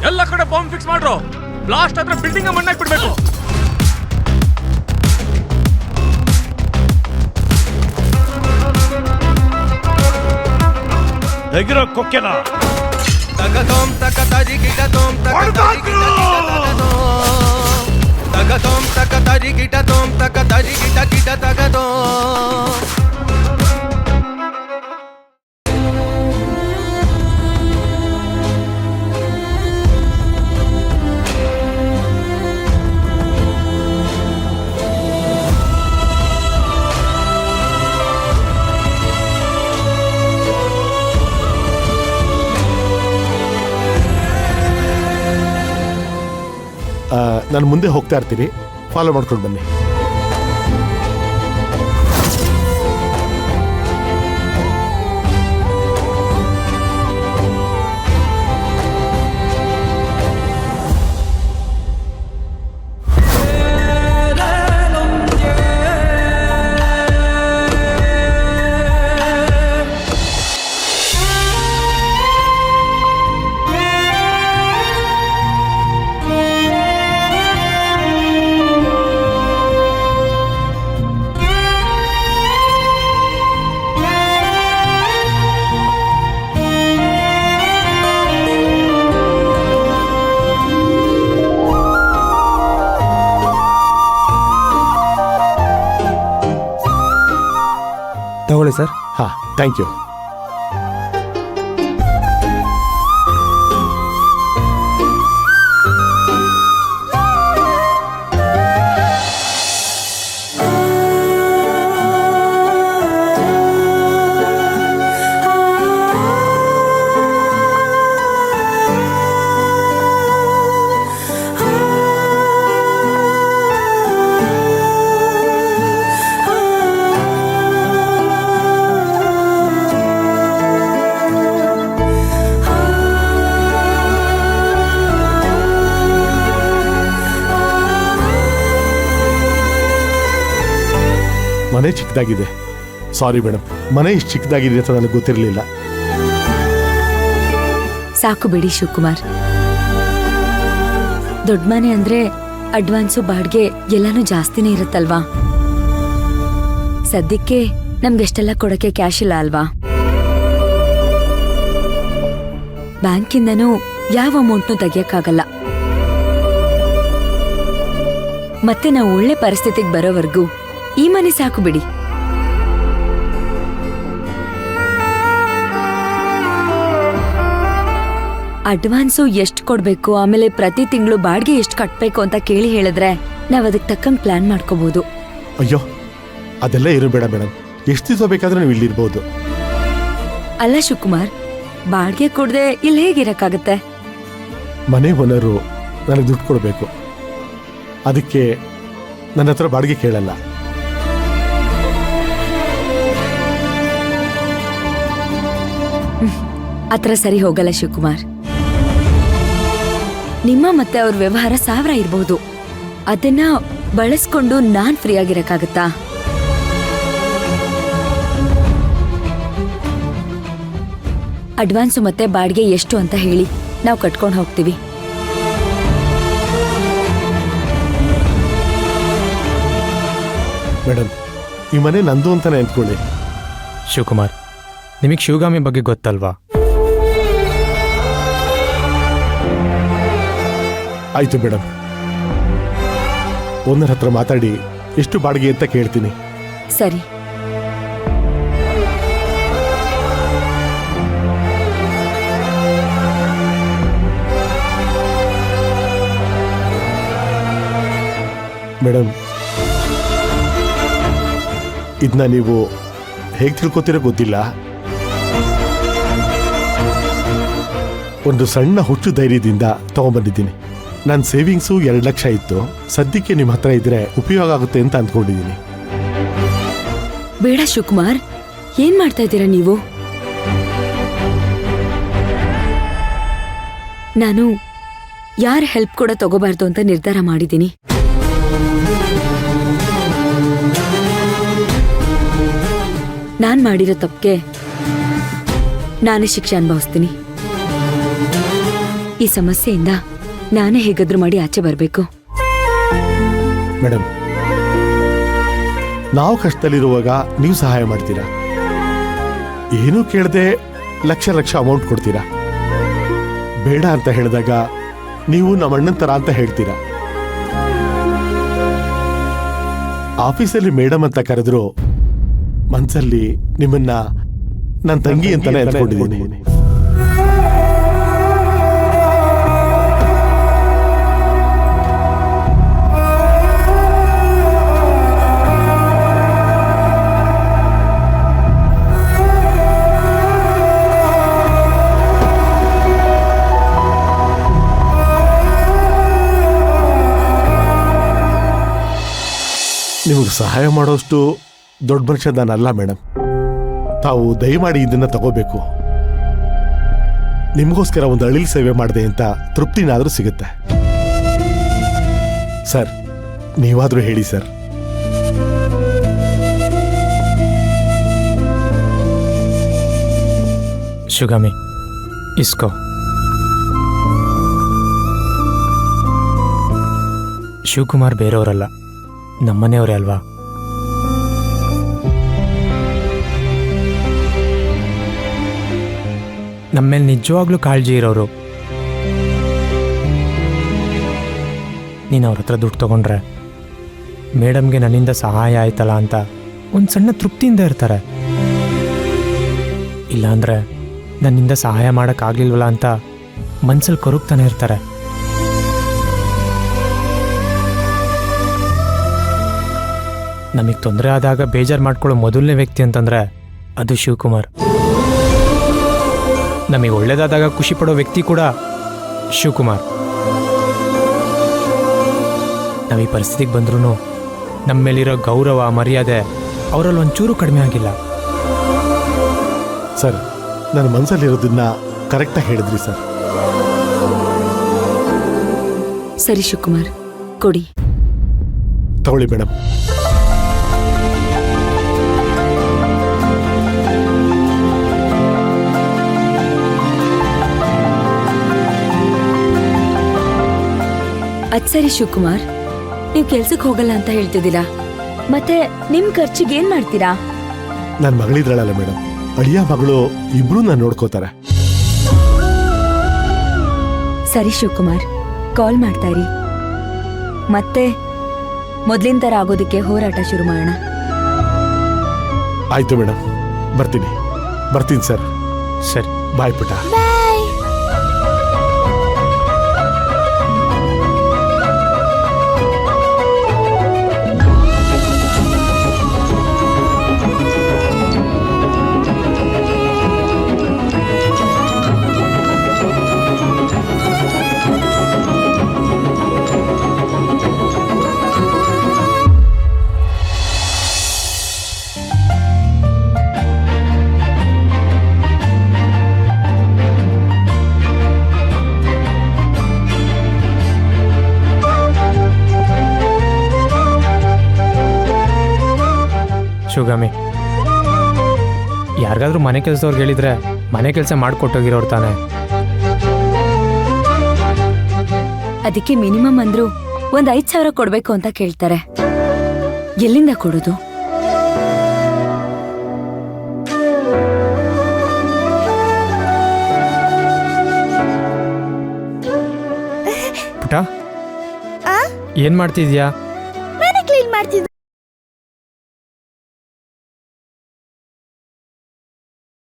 ಎಲ್ಲ ಕಡೆ bomb fix ಮಾಡ್ರು. ಬ್ಲಾಸ್ಟ್ ಆದ್ರೆ ಬಿಲ್ಡಿಂಗ್ ಮಣ್ಣಾಕ್ ಬಿಡ್ಬೇಕು. ತೆಗಿರೋ ಕೊಕ್ಕೆನ ತಗತೋಂ ತಕತರಿ ಗಿಟತೋಂ ತಕತರಿ ತಗತೋಂ ತಕತರಿ ಗಿಟತೋಂ ತಕತರಿ ಗಿಟ ಗಿಟ ತಗತೋಂ. ನಾನು ಮುಂದೆ ಹೋಗ್ತಾ ಇರ್ತೀನಿ, ಫಾಲೋ ಮಾಡ್ಕೊಂಡು ಬನ್ನಿ. ತಗೊಳ್ಳಿ ಸರ್. ಹಾಂ, ಥ್ಯಾಂಕ್ ಯು. ಮನೆ ಚಿಕ್ಕದಾಗಿದೆ. ಸಾರಿ ಮೇಡಮ್, ಮನೆ ಇಷ್ಟು ಚಿಕ್ಕದಾಗಿದೆ ಅಂತ ನನಗೆ ಗೊತ್ತಿರಲಿಲ್ಲ. ಸಾಕು ಬಿಡಿ ಶಿವಕುಮಾರ್. ದೊಡ್ಡ ಮನೆ ಅಂದ್ರೆ ಅಡ್ವಾನ್ಸು ಬಾಡ್ಗೆ ಎಲ್ಲಾನು ಜಾಸ್ತಿನೇ ಇರುತ್ತಲ್ವಾ. ಸದ್ಯಕ್ಕೆ ನಮ್ಗೆಷ್ಟೆಲ್ಲ ಕೊಡಕ್ಕೆ ಕ್ಯಾಶ್ ಇಲ್ಲ ಅಲ್ವಾ. ಬ್ಯಾಂಕಿಂದನೂ ಯಾವ ಅಮೌಂಟ್ನು ತೆಗಿಯಕ್ಕಾಗಲ್ಲ. ಮತ್ತೆ ನಾವು ಒಳ್ಳೆ ಪರಿಸ್ಥಿತಿಗೆ ಬರೋವರೆಗೂ ಈ ಮನೆ ಸಾಕು ಬಿಡಿ. ಅಡ್ವಾನ್ಸು ಎಷ್ಟು ಕೊಡ್ಬೇಕು, ಆಮೇಲೆ ಪ್ರತಿ ತಿಂಗಳು ಬಾಡಿಗೆ ಎಷ್ಟು ಕಟ್ಬೇಕು ಅಂತ ಕೇಳಿ ಹೇಳಿದ್ರೆ ನಾವ್ ಅದಕ್ಕೆ ತಕ್ಕಂಗೆ ಪ್ಲಾನ್ ಮಾಡ್ಕೋಬಹುದು. ಅಯ್ಯೋ, ಅದೆಲ್ಲ ಇರಬೇಡ ಮೇಡಮ್. ಎಷ್ಟು ದಿವಸ ಬೇಕಾದ್ರೂ ನೀವು ಇಲ್ಲಿರ್ಬೋದು. ಅಲ್ಲ ಶಿವಕುಮಾರ್, ಬಾಡಿಗೆ ಕೊಡದೆ ಇಲ್ಲಿ ಹೇಗಿರಕ್ಕಾಗತ್ತೆ? ಮನೆ ಓನರು ನನಗೆ ದುಡ್ಡು ಕೊಡಬೇಕು. ಅದಕ್ಕೆ ನನ್ನ ಹತ್ರ ಬಾಡಿಗೆ ಕೇಳಲ್ಲ. ಆತರ ಸರಿ ಹೋಗಲ್ಲ ಶಿವಕುಮಾರ್. ನಿಮ್ಮ ಮತ್ತೆ ಅವ್ರ ವ್ಯವಹಾರ 1000 ಇರ್ಬಹುದು. ಅದನ್ನ ಬಳಸ್ಕೊಂಡು ನಾನ್ ಫ್ರೀ ಆಗಿರಕ್ಕಾಗತ್ತಾ? ಅಡ್ವಾನ್ಸು ಮತ್ತೆ ಬಾಡಿಗೆ ಎಷ್ಟು ಅಂತ ಹೇಳಿ, ನಾವು ಕಟ್ಕೊಂಡು ಹೋಗ್ತೀವಿ. ಮೇಡಮ್, ಈ ಮನೆ ನಂದು ಅಂತಾನೆ ಅಂದ್ಕೊಳ್ಳಿ. ಶಿವಕುಮಾರ್, ನಿಮಗೆ ಶಿವಗಾಮಿ ಬಗ್ಗೆ ಗೊತ್ತಲ್ವಾ? ಆಯ್ತು ಮೇಡಮ್, ಓನರ್ ಹತ್ರ ಮಾತಾಡಿ ಎಷ್ಟು ಬಾಡಿಗೆ ಅಂತ ಕೇಳ್ತೀನಿ. ಸರಿ. ಮೇಡಮ್, ಇದನ್ನ ನೀವು ಹೇಗೆ ತಿಳ್ಕೊತೀರೋ ಗೊತ್ತಿಲ್ಲ. ಒಂದು ಸಣ್ಣ ಹುಚ್ಚು ಧೈರ್ಯದಿಂದ ತಗೊಂಡ್ಬಂದಿದ್ದೀನಿ. ನನ್ನ ಸೇವಿಂಗ್ಸು 2 ಲಕ್ಷ ಇತ್ತು. ಸದ್ಯಕ್ಕೆ ನಿಮ್ಮ ಹತ್ರ ಇದ್ರೆ ಉಪಯೋಗ ಆಗುತ್ತೆ ಅಂತ ಅಂದ್ಕೊಂಡಿದ್ದೀನಿ. ಬೇಡ ಶಿವಕುಮಾರ್, ಏನ್ ಮಾಡ್ತಾ ಇದ್ದೀರಾ ನೀವು? ನಾನು ಯಾರ ಹೆಲ್ಪ್ ಕೂಡ ತಗೋಬಾರ್ದು ಅಂತ ನಿರ್ಧಾರ ಮಾಡಿದ್ದೀನಿ. ನಾನ್ ಮಾಡಿರೋ ತಪ್ಪಿಗೆ ನಾನೇ ಶಿಕ್ಷೆ ಅನುಭವಿಸ್ತೀನಿ. ಈ ಸಮಸ್ಯೆಯಿಂದ ನಾನೇ ಹೇಗಾದ್ರೂ ಮಾಡಿ ಆಚೆ ಬರ್ಬೇಕು. ಮೇಡಮ್, ನಾವು ಕಷ್ಟದಲ್ಲಿರುವಾಗ ನೀವು ಸಹಾಯ ಮಾಡ್ತೀರಾ, ಏನೂ ಕೇಳದೆ ಲಕ್ಷ ಲಕ್ಷ ಅಮೌಂಟ್ ಕೊಡ್ತೀರಾ. ಬೇಡ ಅಂತ ಹೇಳಿದಾಗ ನೀವು ನಮ್ಮ ಅಣ್ಣನ ತರ ಅಂತ ಹೇಳ್ತೀರಾ. ಆಫೀಸಲ್ಲಿ ಮೇಡಮ್ ಅಂತ ಕರೆದ್ರು ಮನ್ಸಲ್ಲಿ ನಿಮ್ಮನ್ನ ನನ್ನ ತಂಗಿ ಅಂತಾನೆ ಅಂದ್ಕೊಂಡಿದ್ದೀನಿ. ನಿಮಗೆ ಸಹಾಯ ಮಾಡೋಷ್ಟು ದೊಡ್ಡ ಮನುಷ್ಯ ನಾನಲ್ಲ ಮೇಡಮ್. ತಾವು ದಯಮಾಡಿ ಇದನ್ನ ತಗೋಬೇಕು. ನಿಮಗೋಸ್ಕರ ಒಂದು ಅಳಿಲ್ ಸೇವೆ ಮಾಡಿದೆ ಅಂತ ತೃಪ್ತಿನಾದ್ರೂ ಸಿಗುತ್ತೆ. ಸರ್, ನೀವಾದ್ರೂ ಹೇಳಿ ಸರ್. ಶಿವಗಾಮಿ, ಇಸ್ಕೋ. ಶಿವಕುಮಾರ್ ಬೇರೆಯವರಲ್ಲ, ನಮ್ಮನೆಯವರೇ ಅಲ್ವಾ? ನಮ್ಮೇಲೆ ನಿಜವಾಗ್ಲೂ ಕಾಳಜಿ ಇರೋರು. ನೀನು ಅವ್ರ ಹತ್ರ ದುಡ್ಡು ತಗೊಂಡ್ರೆ ಮೇಡಮ್ಗೆ ನನ್ನಿಂದ ಸಹಾಯ ಆಯ್ತಲ್ಲ ಅಂತ ಒಂದು ಸಣ್ಣ ತೃಪ್ತಿಯಿಂದ ಇರ್ತಾರೆ. ಇಲ್ಲಾಂದ್ರೆ ನನ್ನಿಂದ ಸಹಾಯ ಮಾಡೋಕ್ಕಾಗಲಿಲ್ವಲ್ಲ ಅಂತ ಮನ್ಸಲ್ಲಿ ಕೊರಗ್ತಾನೆ ಇರ್ತಾರೆ. ನಮಗೆ ತೊಂದರೆ ಆದಾಗ ಬೇಜಾರು ಮಾಡ್ಕೊಳ್ಳೋ ಮೊದಲನೇ ವ್ಯಕ್ತಿ ಅಂತಂದ್ರೆ ಅದು ಶಿವಕುಮಾರ್. ನಮಗೆ ಒಳ್ಳೇದಾದಾಗ ಖುಷಿ ಪಡೋ ವ್ಯಕ್ತಿ ಕೂಡ ಶಿವಕುಮಾರ್. ನಾವು ಈ ಪರಿಸ್ಥಿತಿಗೆ ಬಂದ್ರೂ ನಮ್ಮ ಮೇಲಿರೋ ಗೌರವ ಮರ್ಯಾದೆ ಅವರಲ್ಲಿ ಒಂಚೂರು ಕಡಿಮೆ ಆಗಿಲ್ಲ. ಸರ್, ನನ್ನ ಮನಸ್ಸಲ್ಲಿರೋದನ್ನ ಕರೆಕ್ಟಾಗಿ ಹೇಳಿದ್ರಿ ಸರ್. ಸರಿ ಶಿವಕುಮಾರ್, ಕೊಡಿ. ತಗೊಳ್ಳಿ ಮೇಡಮ್. ಅದ್ ಸರಿ ಶಿವಕುಮಾರ್, ನೀವು ಕೆಲ್ಸಕ್ಕೆ ಹೋಗಲ್ಲ ಅಂತ ಹೇಳ್ತಿದ್ದೀರಾ, ಮತ್ತೆ ನಿಮ್ ಖರ್ಚಿಗೆ ಏನ್ ಮಾಡ್ತೀರಾ? ನನ್ನ ಮಗಳಿದ್ರಳಲ್ಲ ಮೇಡಮ್, ಅಳಿಯ ಮಗಳು ಇಬ್ರು ನಾನು ನೋಡ್ಕೋತಾರೆ. ಸರಿ ಶಿವಕುಮಾರ್, ಕಾಲ್ ಮಾಡ್ತಾ ಇರಿ. ಮತ್ತೆ ಮೊದ್ಲಿನ ತರ ಆಗೋದಕ್ಕೆ ಹೋರಾಟ ಶುರು ಮಾಡೋಣ. ಆಯ್ತು ಮೇಡಮ್, ಬರ್ತೀನಿ ಸರ್. ಸರಿ, ಬಾಯ್ ಪುಟ. ಶಿವಗಾಮಿ, ಯಾರಿಗಾದ್ರೂ ಮನೆ ಕೆಲಸದವ್ರಿಗೆ ಹೇಳಿದ್ರೆ ಮನೆ ಕೆಲಸ ಮಾಡಿಕೊಟ್ಟೋಗಿರೋರು ತಾನೆ. ಅದಕ್ಕೆ ಮಿನಿಮಮ್ ಅಂದ್ರು 5,000 ಕೊಡ್ಬೇಕು ಅಂತ ಕೇಳ್ತಾರೆ. ಎಲ್ಲಿಂದ ಕೊಡೋದು? ಪುಟ, ಏನ್ ಮಾಡ್ತಿದ್ಯಾ? ಮನೆ ಕ್ಲೀನ್ ಮಾಡ್ತಿದ್ದೆ.